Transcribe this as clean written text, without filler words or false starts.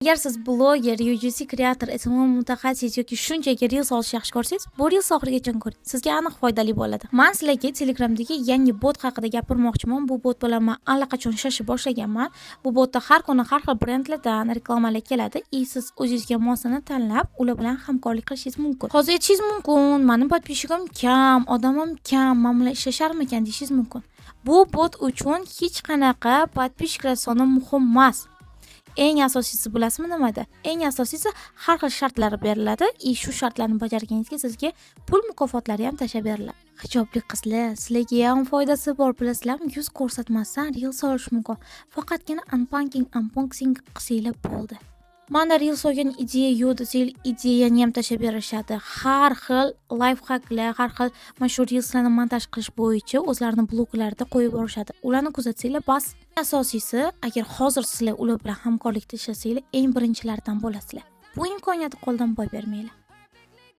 Agar siz bloger, UGC kreator, SMM mutaxassis yoki shunchaki reels olishni yaxshi ko'rsangiz, bu reels oxirigacha ko'ring. Sizga aniq foydali bo'ladi. Men sizlarga Telegramdagi yangi bot haqida gapirmoqchiman. Bu bot bilan men allaqachon shashib boshlaganman. Bu botda har kuni har xil brendlardan reklamalar keladi. Siz o'zingizga mosini tanlab, ular bilan hamkorlik qilishingiz mumkin. Hozir aytishingiz mumkin, mening podpishchigim kam, odamim kam, men bilan ishlasharmikan deyishingiz mumkin. Bu bot uchun hech qanaqa podpishchilar soni muhim emas. Eng asosiysi bilasizmi nimada? Eng asosiysi har xil shartlar beriladi. Shu shartlarni bajarganingizga sizga pul mukofotlari ham tashab beriladi. Hijobli qizlar, sizlarga ham foydasi bor bilasizlarmi? Yuz ko'rsatmasdan reels olish mumkin. Faqatgina unboxing qilsanglar bo'ldi. Manda reels olgan ideya yo'q desanglar, ideyani ham tashab berishadi. Har xil life hacklar, har xil mana shu reelslarni montaj qilish bo'yicha o'zlarining bloglarida qo'yib borishadi. Ularni kuzatsanglar bas. Asosiysi, agar hozir sizlar ular bilan hamkorlikda ishlasanglar, eng birinchilardan bo'lasizlar. Bu imkoniyatni qo'ldan boy bermanglar.